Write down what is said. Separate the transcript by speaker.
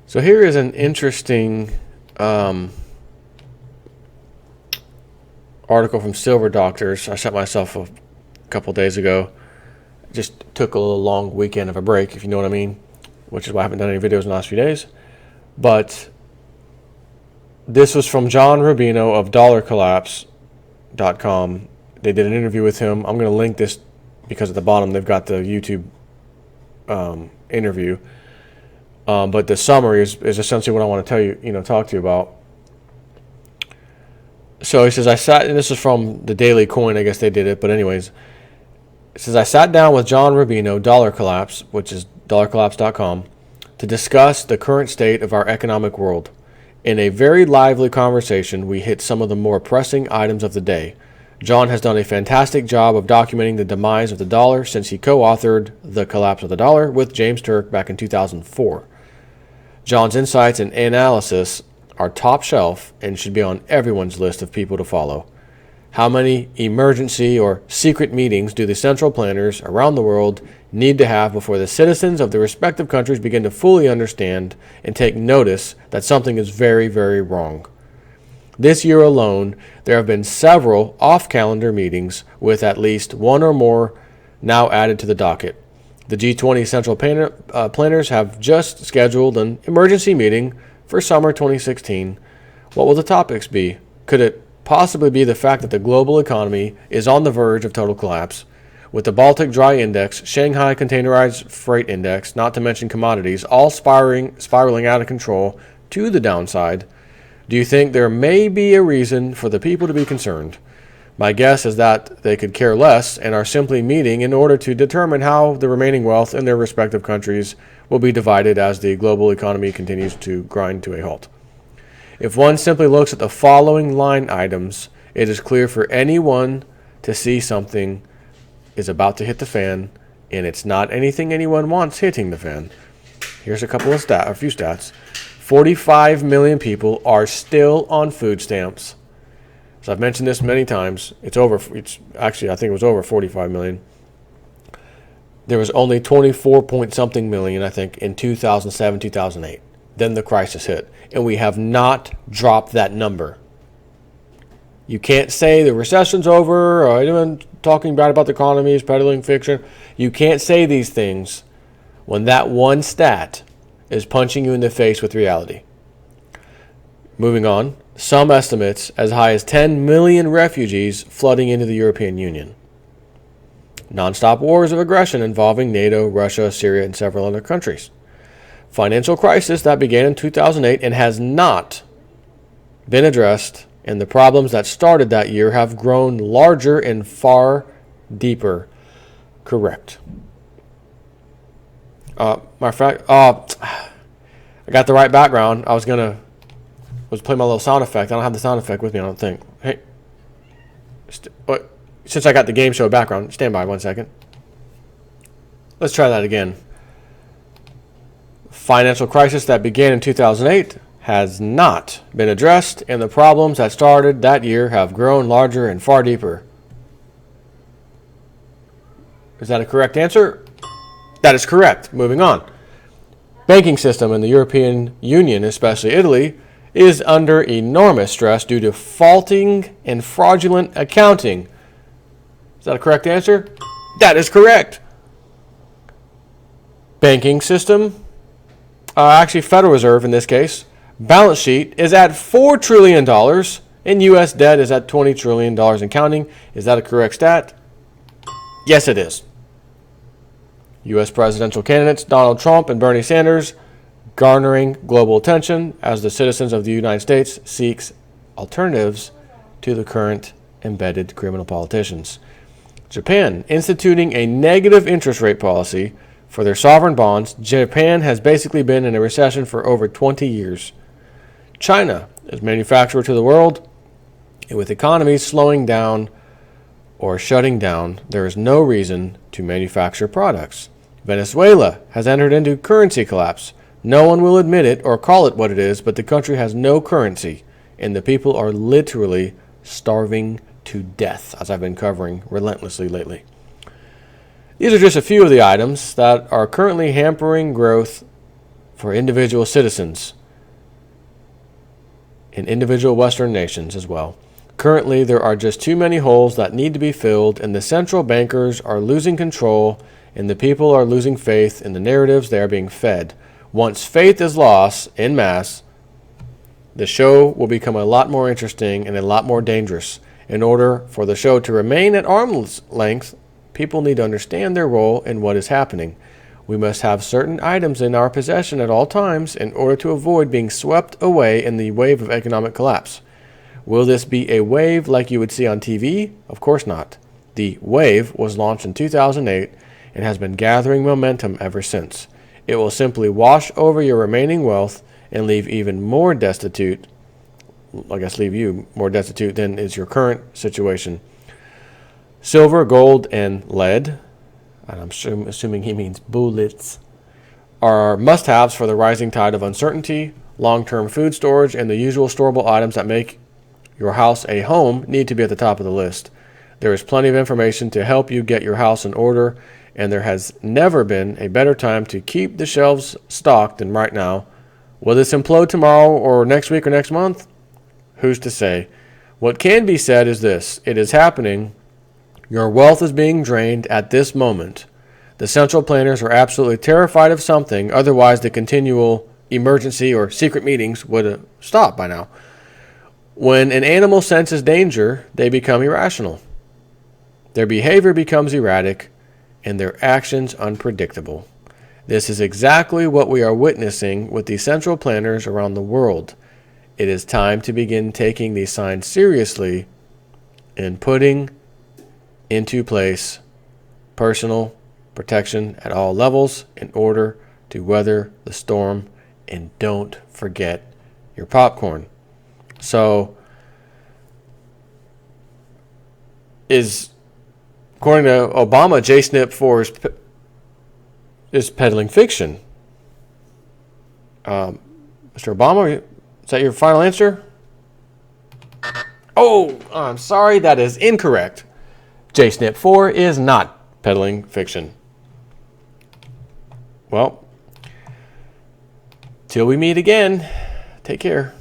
Speaker 1: So here is an interesting article from Silver Doctors. I sent myself a couple days ago. Just took a little long weekend of a break, if you know what I mean, which is why I haven't done any videos in the last few days. But this was from John Rubino of dollarcollapse.com. They did an interview with him. I'm going to link this because at the bottom they've got the YouTube interview. But the summary is essentially what I want to tell you, talk to you about. So he says, and this is from the Daily Coin, I guess they did it, but anyways. It says, I sat down with John Rubino, Dollar Collapse, which is dollarcollapse.com, to discuss the current state of our economic world. In a very lively conversation, we hit some of the more pressing items of the day. John has done a fantastic job of documenting the demise of the dollar since he co-authored The Collapse of the Dollar with James Turk back in 2004. John's insights and analysis are top shelf and should be on everyone's list of people to follow. How many emergency or secret meetings do the central planners around the world need to have before the citizens of the respective countries begin to fully understand and take notice that something is very, very wrong? This year alone, there have been several off-calendar meetings with at least one or more now added to the docket. The G20 central planners have just scheduled an emergency meeting for summer 2016. What will the topics be? Could it possibly be the fact that the global economy is on the verge of total collapse, with the Baltic Dry Index, Shanghai Containerized Freight Index, not to mention commodities, all spiraling out of control to the downside? Do you think there may be a reason for the people to be concerned? My guess is that they could care less and are simply meeting in order to determine how the remaining wealth in their respective countries will be divided as the global economy continues to grind to a halt. If one simply looks at the following line items, it is clear for anyone to see something is about to hit the fan, and it's not anything anyone wants hitting the fan. Here's a few stats. 45 million people are still on food stamps. So I've mentioned this many times. I think it was over 45 million. There was only 24 point something million, I think, in 2007, 2008. Then the crisis hit, and we have not dropped that number. You can't say the recession's over, or anyone talking bad about the economy is peddling fiction. You can't say these things when that one stat is punching you in the face with reality. Moving on, some estimates as high as 10 million refugees flooding into the European Union. Non-stop wars of aggression involving NATO, Russia, Syria, and several other countries. Financial crisis that began in 2008 and has not been addressed, and the problems that started that year have grown larger and far deeper. Correct. Matter of fact, I got the right background. I was play my little sound effect. I don't have the sound effect with me, I don't think. Hey, since I got the game show background, stand by 1 second. Let's try that again. Financial crisis that began in 2008 has not been addressed, and the problems that started that year have grown larger and far deeper. Is that a correct answer? That is correct. Moving on. Banking system in the European Union, especially Italy, is under enormous stress due to faulting and fraudulent accounting. Is that a correct answer? That is correct. Banking system, actually Federal Reserve in this case, balance sheet is at $4 trillion and U.S. debt is at $20 trillion and counting. Is that a correct stat? Yes, it is. U.S. presidential candidates Donald Trump and Bernie Sanders garnering global attention as the citizens of the United States seeks alternatives to the current embedded criminal politicians. Japan instituting a negative interest rate policy for their sovereign bonds. Japan has basically been in a recession for over 20 years. China is manufacturer to the world, and with economies slowing down or shutting down, there is no reason to manufacture products. Venezuela has entered into currency collapse. No one will admit it or call it what it is, but the country has no currency, and the people are literally starving to death, as I've been covering relentlessly lately. These are just a few of the items that are currently hampering growth for individual citizens in individual Western nations as well. Currently, there are just too many holes that need to be filled, and the central bankers are losing control, and the people are losing faith in the narratives they are being fed. Once faith is lost en masse, the show will become a lot more interesting and a lot more dangerous. In order for the show to remain at arm's length, people need to understand their role in what is happening. We must have certain items in our possession at all times in order to avoid being swept away in the wave of economic collapse. Will this be a wave like you would see on TV? Of course not. The wave was launched in 2008 and has been gathering momentum ever since. It will simply wash over your remaining wealth and leave even more destitute, leave you more destitute than is your current situation. Silver, gold, and lead, and I'm assuming he means bullets, are must-haves for the rising tide of uncertainty. Long-term food storage and the usual storable items that make your house a home need to be at the top of the list. There is plenty of information to help you get your house in order, and there has never been a better time to keep the shelves stocked than right now. Will this implode tomorrow or next week or next month? Who's to say? What can be said is this: it is happening. Your wealth is being drained at this moment. The central planners are absolutely terrified of something, otherwise the continual emergency or secret meetings would have stopped by now. When an animal senses danger, they become irrational. Their behavior becomes erratic, and their actions unpredictable. This is exactly what we are witnessing with the central planners around the world. It is time to begin taking these signs seriously and putting into place personal protection at all levels in order to weather the storm. And don't forget your popcorn. So, according to Obama, JSNIP 4 is peddling fiction. Mr. Obama, is that your final answer? Oh, I'm sorry, that is incorrect. JSNIP 4 is not peddling fiction. Well, till we meet again, take care.